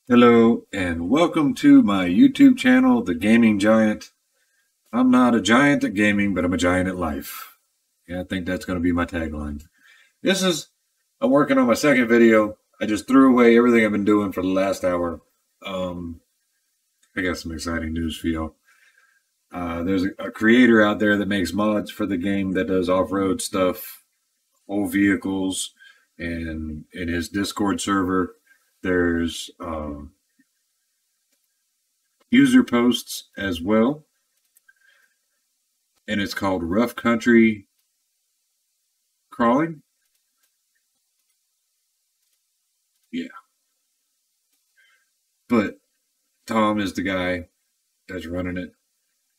Hello and welcome to my YouTube channel, The Gaming Giant. I'm not a giant at gaming, but I'm a giant at life. Yeah, I think that's going to be my tagline. I'm working on my second video. I just threw away everything I've been doing for the last hour. I got some exciting news for y'all. There's a creator out there that makes mods for the game that does off-road stuff, whole vehicles, and in his Discord server, there's user posts as well, and it's called Rough Country Crawling. Yeah. But Tom is the guy that's running it.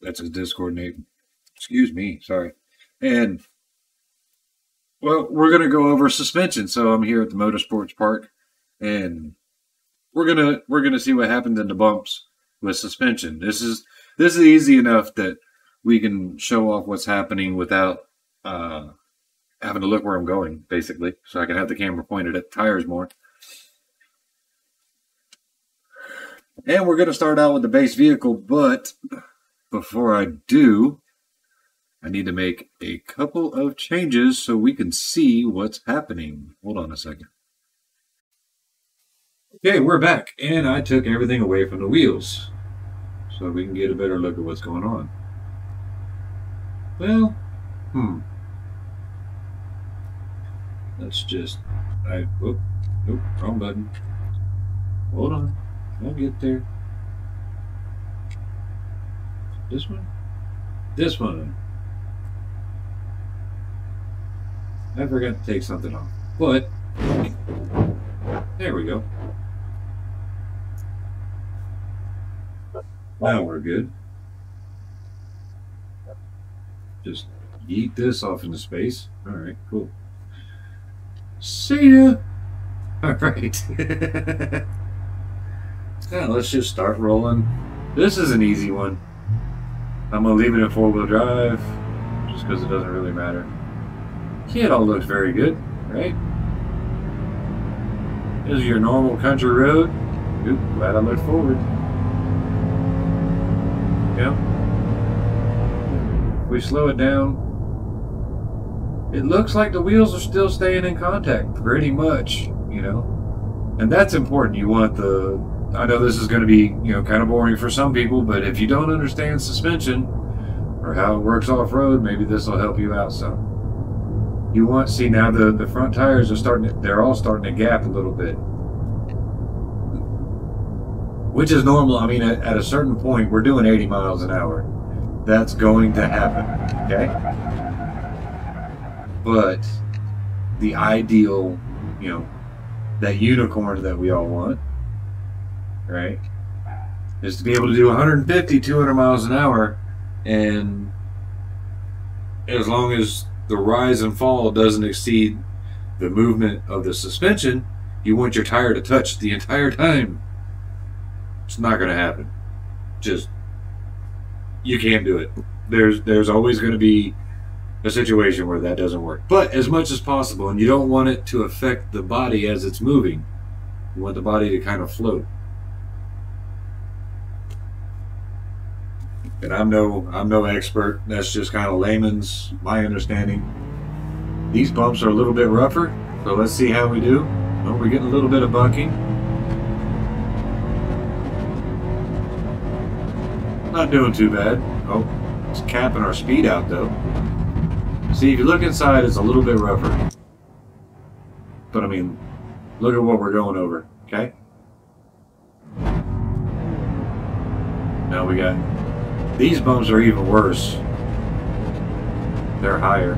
That's his Discord name. Excuse me, sorry. And, well, we're going to go over suspension. So I'm here at the Motorsports Park, and we're gonna see what happens in the bumps with suspension. This is easy enough that we can show off what's happening without having to look where I'm going, basically, so I can have the camera pointed at the tires more. And we're gonna start out with the base vehicle, but before I do, I need to make a couple of changes so we can see what's happening. Hold on a second. Okay, we're back, and I took everything away from the wheels so we can get a better look at what's going on. Well, let's just, nope, wrong button. Hold on, I'll get there. This one? This one. I forgot to take something off, but there we go. Now we're good. Just yeet this off into space. All right, cool. See ya. All right. Now let's just start rolling. This is an easy one. I'm gonna leave it in four-wheel drive just because it doesn't really matter. Yeah, it all looks very good, right? This is your normal country road. Oop, glad I looked forward. Yeah. We slow it down. It looks like the wheels are still staying in contact, pretty much, you know. And that's important. You want I know this is going to be, kind of boring for some people, but if you don't understand suspension or how it works off-road, maybe this will help you out some. You want, see now the front tires are they're all starting to gap a little bit. Which is normal. I mean, at a certain point, we're doing 80 miles an hour. That's going to happen, okay? But the ideal, that unicorn that we all want, right, is to be able to do 150, 200 miles an hour, and as long as the rise and fall doesn't exceed the movement of the suspension, you want your tire to touch the entire time. It's not going to happen. You can't do it. There's always going to be a situation where that doesn't work. But as much as possible, and you don't want it to affect the body as it's moving. You want the body to kind of float. And I'm no expert. That's just kind of my understanding. These bumps are a little bit rougher, so let's see how we do. Oh, we're getting a little bit of bucking. Not doing too bad. Oh, it's capping our speed out though. See, if you look inside, it's a little bit rougher. But I mean, look at what we're going over, okay? Now we got, these bumps are even worse. They're higher.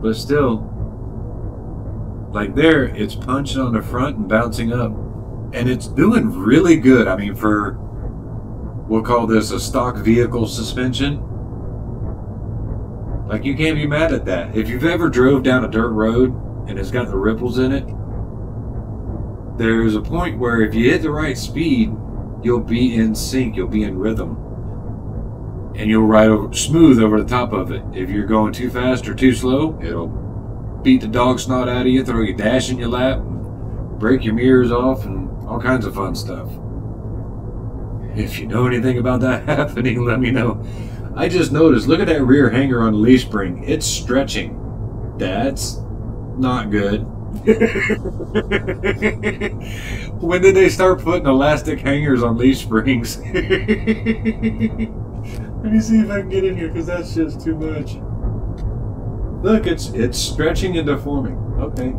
But still, like there, it's punching on the front and bouncing up. And it's doing really good. I mean, we'll call this a stock vehicle suspension. Like, you can't be mad at that. If you've ever drove down a dirt road and it's got the ripples in it, there's a point where if you hit the right speed, you'll be in sync, you'll be in rhythm. And you'll ride smooth over the top of it. If you're going too fast or too slow, it'll beat the dog snot out of you, throw your dash in your lap, break your mirrors off, and all kinds of fun stuff. If you know anything about that happening, let me know. I just noticed, look at that rear hanger on the leaf spring. It's stretching. That's not good. When did they start putting elastic hangers on leaf springs? Let me see if I can get in here, because that's just too much. Look, it's stretching and deforming. Okay.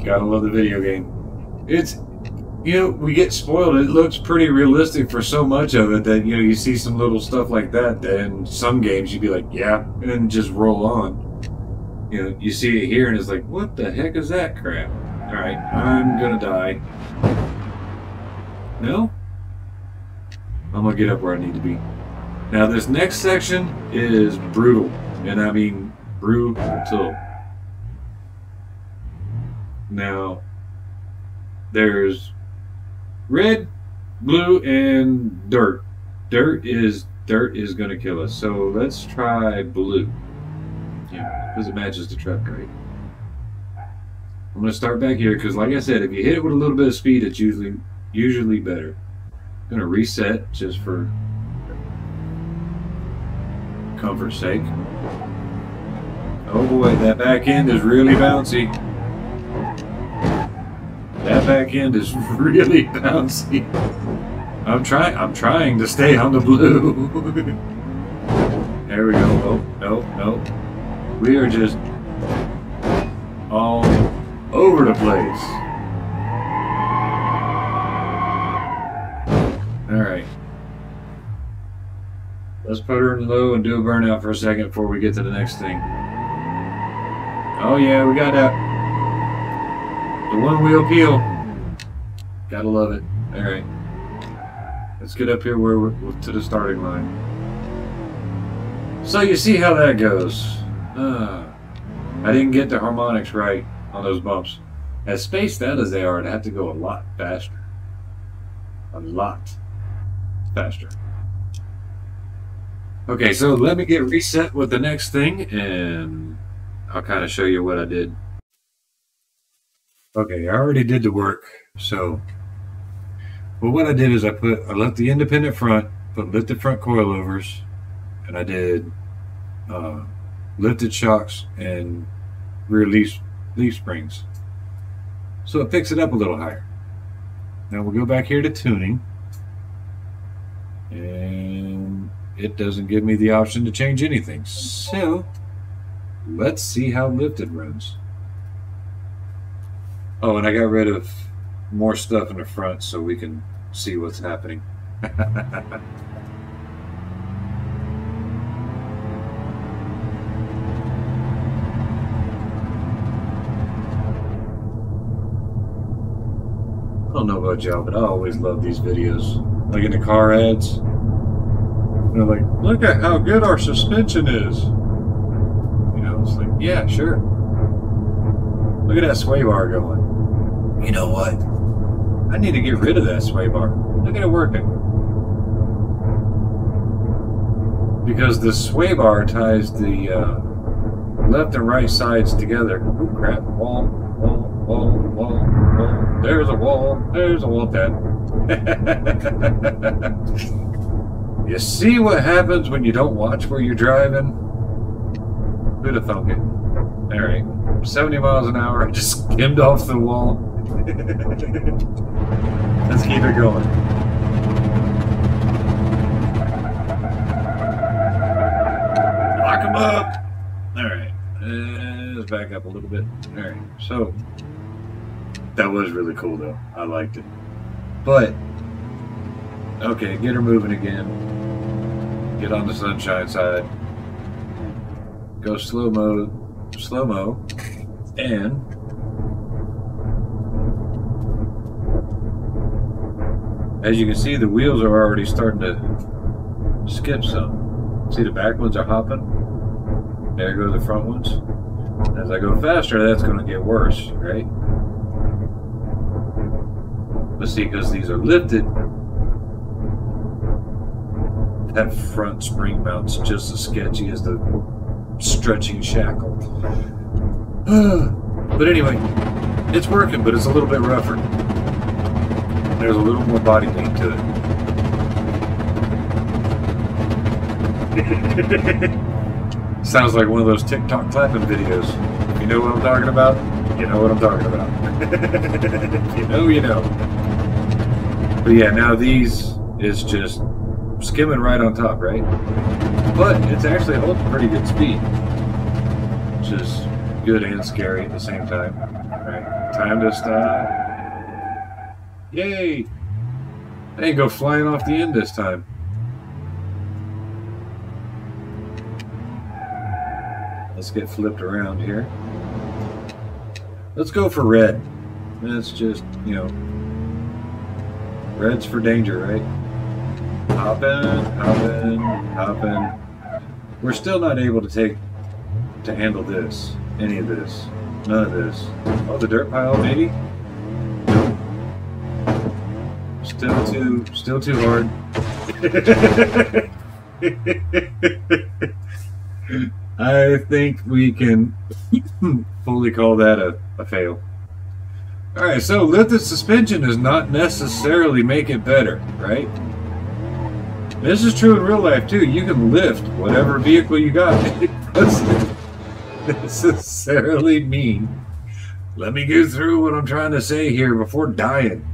Gotta love the video game. It's, you know, we get spoiled. It looks pretty realistic for so much of it that, you know, you see some little stuff like that in some games you'd be like, yeah, and just roll on. You know, you see it here and it's like, what the heck is that crap? Alright, I'm gonna die. No? I'm gonna get up where I need to be. Now this next section is brutal. And I mean brutal. Now, there's red, blue, and dirt. Dirt is gonna kill us. So let's try blue. Yeah, because it matches the truck, right? I'm gonna start back here because, like I said, if you hit it with a little bit of speed, it's usually better. I'm gonna reset just for comfort's sake. Oh boy, that back end is really bouncy. That back end is really bouncy. I'm trying to stay on the blue. There we go. Oh, no. We are just all over the place. Alright. Let's put her in low and do a burnout for a second before we get to the next thing. Oh yeah, we got that. The one wheel peel. Gotta love it. Alright. Let's get up here where we're to the starting line. So you see how that goes. I didn't get the harmonics right on those bumps. As spaced out as they are, I'd have to go a lot faster. A lot faster. Okay, so let me get reset with the next thing, and I'll kind of show you what I did. Okay, I already did the work, so well, what I did is I left the independent front, put lifted front coilovers, and I did lifted shocks and rear leaf springs. So it picks it up a little higher. Now we'll go back here to tuning, and it doesn't give me the option to change anything. So let's see how lifted runs. Oh, and I got rid of more stuff in the front so we can see what's happening. I don't know about y'all, but I always love these videos. Like in the car ads. They're like, look at how good our suspension is. You know, it's like, yeah, sure. Look at that sway bar going. You know what? I need to get rid of that sway bar. Look at it working. Because the sway bar ties the left and right sides together. Oh crap, wall. There's a wall pad. You see what happens when you don't watch where you're driving? Who'd have thunk it? Alright, 70 miles an hour, I just skimmed off the wall. Let's keep it going. Lock them up! Alright, let's back up a little bit. Alright, so that was really cool though. I liked it. But, okay, get her moving again. Get on the sunshine side. Go slow-mo, and as you can see, the wheels are already starting to skip some. See the back ones are hopping? There go the front ones. As I go faster, that's going to get worse, right? But see, because these are lifted, that front spring mount's just as sketchy as the stretching shackle. But anyway, it's working, but it's a little bit rougher. There's a little more body paint to it. Sounds like one of those TikTok clapping videos. If you know what I'm talking about, you know what I'm talking about. If you know, you know. But yeah, now these is just skimming right on top, right? But it's actually holding pretty good speed, which is good and scary at the same time. Right, time to stop. Yay! I didn't go flying off the end this time. Let's get flipped around here. Let's go for red. That's just, you know, red's for danger, right? Hop in, hop in, hop in. We're still not able to handle this. Any of this. None of this. Oh, the dirt pile, maybe? Nope. Still too hard. I think we can fully call that a fail. Alright, so lifted suspension does not necessarily make it better, right? This is true in real life too. You can lift whatever vehicle you got. It doesn't necessarily mean, let me go through what I'm trying to say here before dying.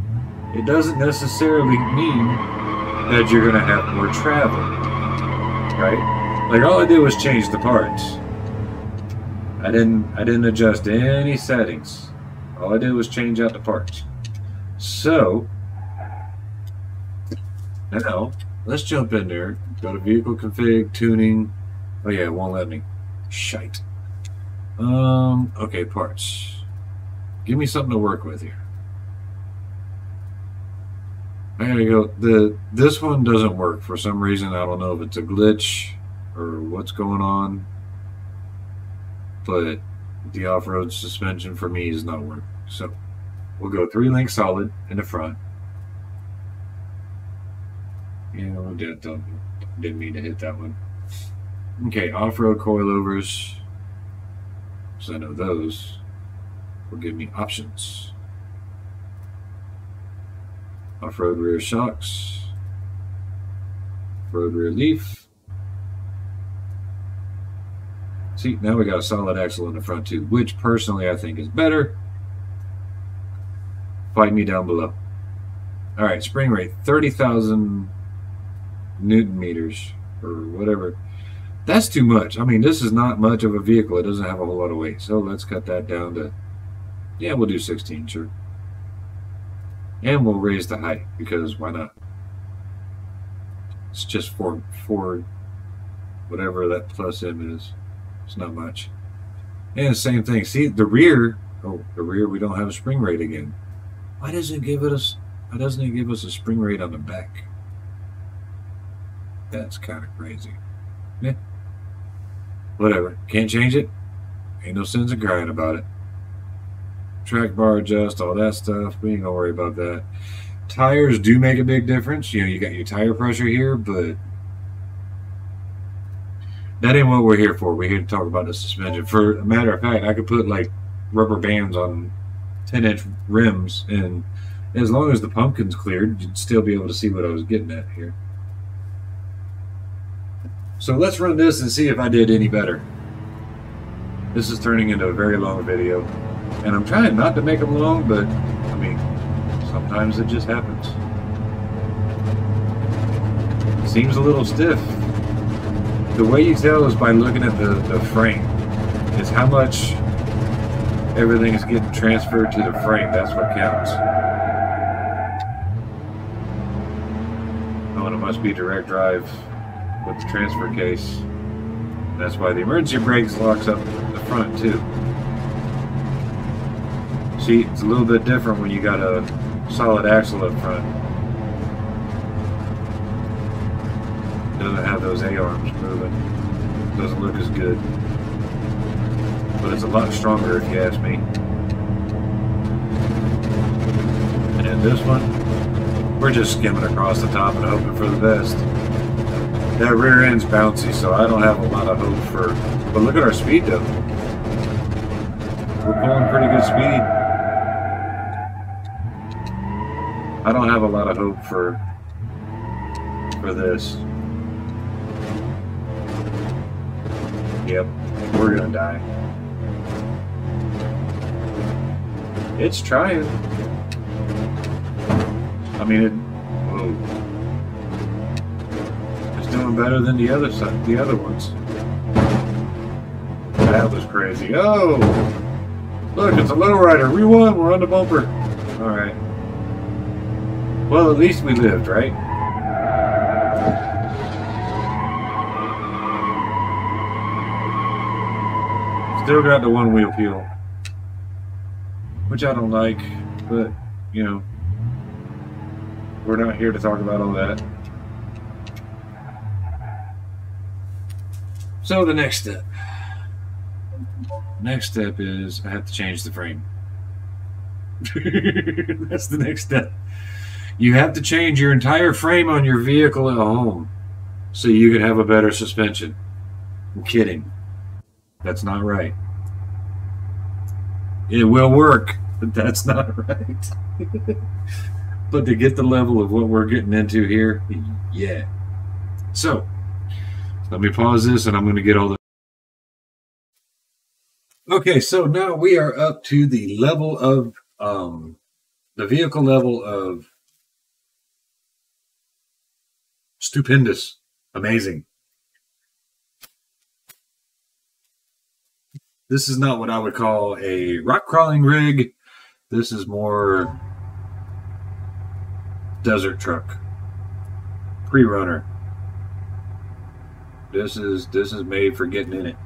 It doesn't necessarily mean that you're going to have more travel, right? Like, all I did was change the parts. I didn't adjust any settings. All I did was change out the parts. So now let's jump in there. Go to vehicle config, tuning. Oh yeah, it won't let me. Shite. Okay, parts. Give me something to work with here. I gotta go. This one doesn't work for some reason. I don't know if it's a glitch or what's going on, but the off-road suspension for me is not working. So we'll go 3-link solid in the front. Didn't mean to hit that one. Okay, off-road coilovers. So I know those will give me options. Off-road rear shocks. Road rear leaf. See, now we got a solid axle in the front too, which personally I think is better. Fight me down below. Alright, spring rate, 30,000 Newton meters, or whatever. That's too much. I mean, this is not much of a vehicle. It doesn't have a whole lot of weight. So let's cut that down to, yeah, we'll do 16, sure. And we'll raise the height, because why not? It's just for whatever that plus M is. It's not much. And the same thing. See, the rear, we don't have a spring rate again. Why doesn't it give us a spring rate on the back? That's kind of crazy. Yeah. Whatever. Can't change it. Ain't no sense in crying about it. Track bar adjust, all that stuff. We ain't gonna worry about that. Tires do make a big difference. You know, you got your tire pressure here, but that ain't what we're here for. We're here to talk about the suspension. For a matter of fact, I could put like rubber bands on 10-inch rims, and as long as the pumpkin's cleared, you'd still be able to see what I was getting at here. So let's run this and see if I did any better. This is turning into a very long video, and I'm trying not to make them long, but I mean, sometimes it just happens. Seems a little stiff. The way you tell is by looking at the frame. It's how much everything is getting transferred to the frame. That's what counts. Oh, and it must be direct drive with the transfer case. That's why the emergency brakes locks up the front too. See, it's a little bit different when you got a solid axle up front. Doesn't have those A-arms moving. Doesn't look as good. But it's a lot stronger if you ask me. And this one, we're just skimming across the top and hoping for the best. That rear end's bouncy, so I don't have a lot of hope for... But look at our speed though. We're pulling pretty good speed. I don't have a lot of hope for this. Yep, we're gonna die. It's trying. I mean, it's doing better than the other side, the other ones. That was crazy. Oh, look, it's a lowrider. We won. We're on the bumper. All right. Well, at least we lived, right? Still got the one wheel peel, which I don't like, but you know, we're not here to talk about all that. So the next step. Next step is I have to change the frame. That's the next step. You have to change your entire frame on your vehicle at home so you can have a better suspension. I'm kidding. That's not right. It will work, but that's not right. But to get the level of what we're getting into here, yeah. So, let me pause this and I'm going to get all the... Okay, so now we are up to the level of, the vehicle level of stupendous, amazing. This is not what I would call a rock crawling rig. This is more desert truck, pre-runner. This is made for getting in it.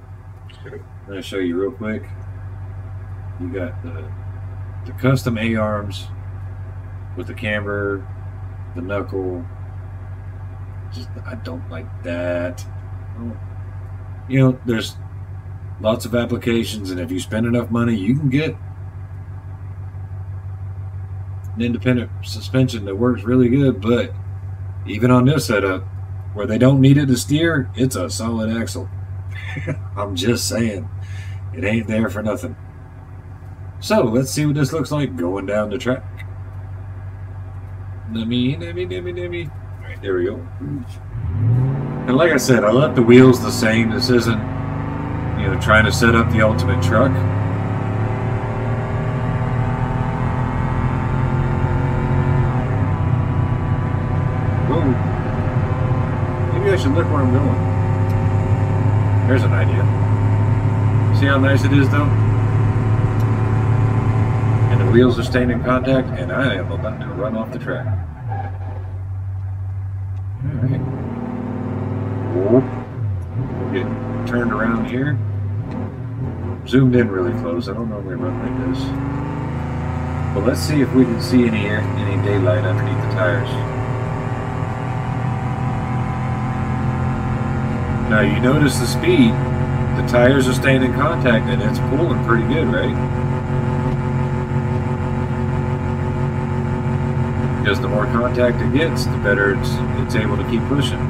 I'm gonna show you real quick. You got the custom A-arms with the camber, the knuckle. Just, I don't like that. You know, there's lots of applications, and if you spend enough money, you can get an independent suspension that works really good. But even on this setup, where they don't need it to steer, it's a solid axle. I'm just saying, it ain't there for nothing. So let's see what this looks like going down the track. Nummy. All right, there we go. And like I said, I left the wheels the same. This isn't, you know, trying to set up the ultimate truck. Whoa. Maybe I should look where I'm going. There's an idea. See how nice it is, though? And the wheels are staying in contact, and I am about to run off the track. Alright. We'll get turned around here. Zoomed in really close. I don't normally run like this. But let's see if we can see any daylight underneath the tires. Now you notice the speed. The tires are staying in contact and it's pulling pretty good, right? Because the more contact it gets, the better it's able to keep pushing.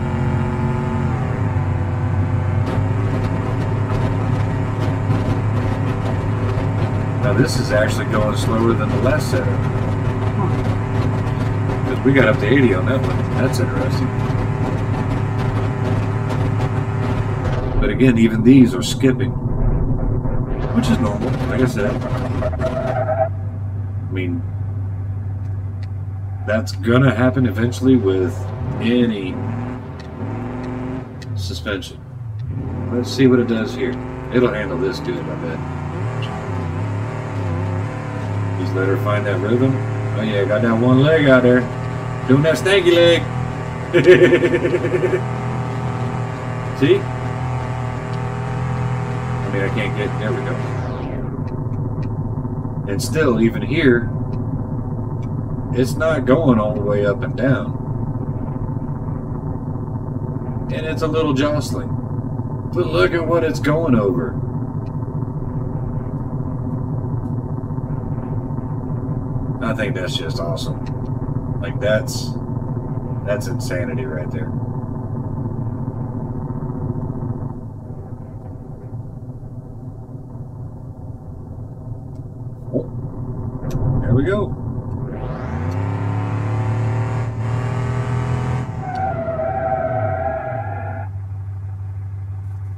Now this is actually going slower than the last setup. Because we got up to 80 on that one. That's interesting. But again, even these are skipping, which is normal, like I said. I mean, that's gonna happen eventually with any suspension. Let's see what it does here. It'll handle this good, I bet. Just let her find that rhythm. Oh yeah, got that one leg out there. Doing that snaky leg. See? I mean, I can't get, there we go. And still, even here, it's not going all the way up and down. And it's a little jostling. But look at what it's going over. I think that's just awesome. Like that's insanity right there. There we go.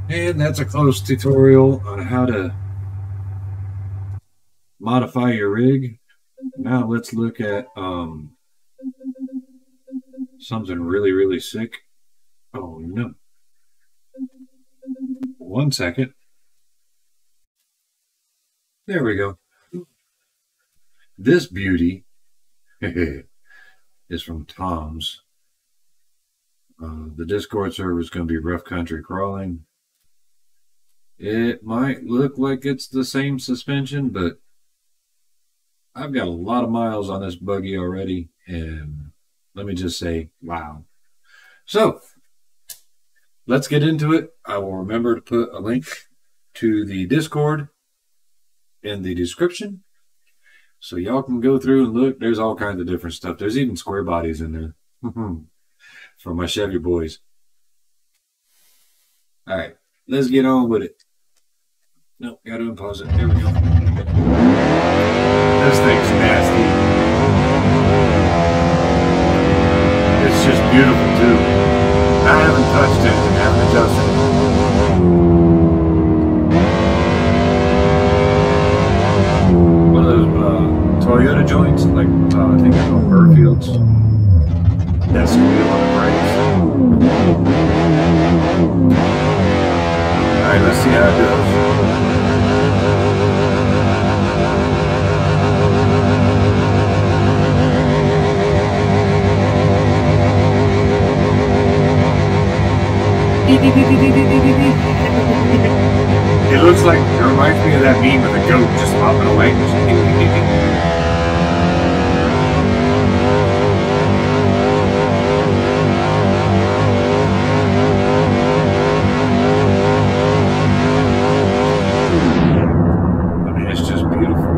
And that's a close tutorial on how to modify your rig. Now let's look at something really, really sick. Oh no. 1 second. There we go. This beauty is from Tom's. The Discord server is going to be Rough Country Crawling. It might look like it's the same suspension, but I've got a lot of miles on this buggy already, and let me just say, wow. So, let's get into it. I will remember to put a link to the Discord in the description, so y'all can go through and look. There's all kinds of different stuff. There's even square bodies in there for my Chevy boys. All right, let's get on with it. No, gotta unpause it. There we go. This thing's nasty. It's just beautiful too. I haven't touched it and haven't adjusted it. One of those Toyota joints, like I think they're called Burfields. That squeal on the brakes. Alright, let's see how it goes. It looks like, it reminds me of that meme with a goat just hopping away. I mean, it's just beautiful.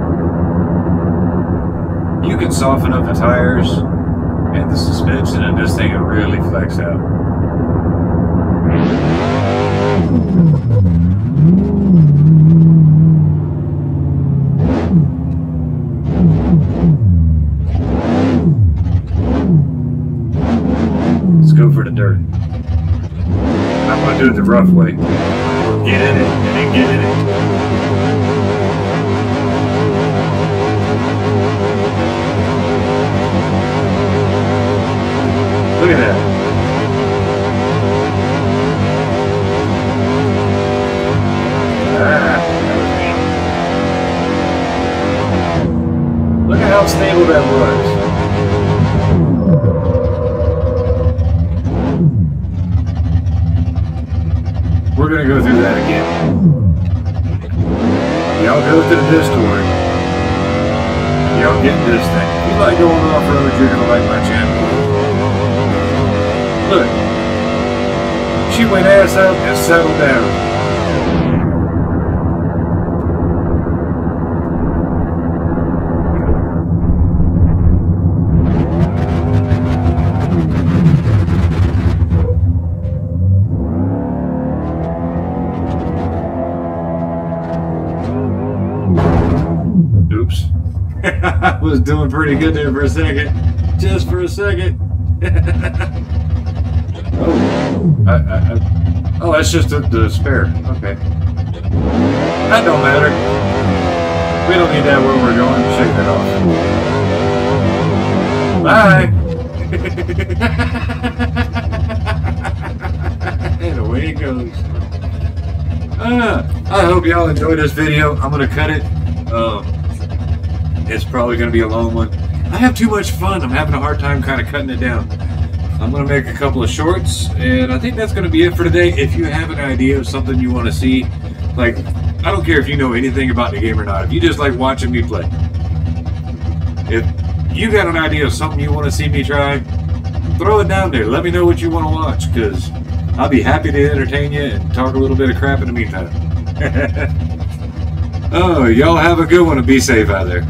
You can soften up the tires and the suspension, and this thing will really flex out. Let's go for the dirt. I'm going to do it the rough way. Get in it, and then get in it. Look at that. Look at how stable that was. We're going to go through that again. Y'all go to the Discord. Y'all get this thing. If you like going off-road, you're going to like my channel. Look. She went ass up and settled down. Oops. I was doing pretty good there for a second. Just for a second. Oh, that's just the spare. Okay. That don't matter. We don't need that where we're going. Shake that off. Bye. And away it goes. I hope y'all enjoyed this video. I'm going to cut it. It's probably going to be a long one. I have too much fun. I'm having a hard time kind of cutting it down. I'm going to make a couple of shorts, and I think that's going to be it for today. If you have an idea of something you want to see, like, I don't care if you know anything about the game or not. If you just like watching me play, if you got an idea of something you want to see me try, throw it down there. Let me know what you want to watch, because I'll be happy to entertain you and talk a little bit of crap in the meantime. Oh, y'all have a good one and be safe out there.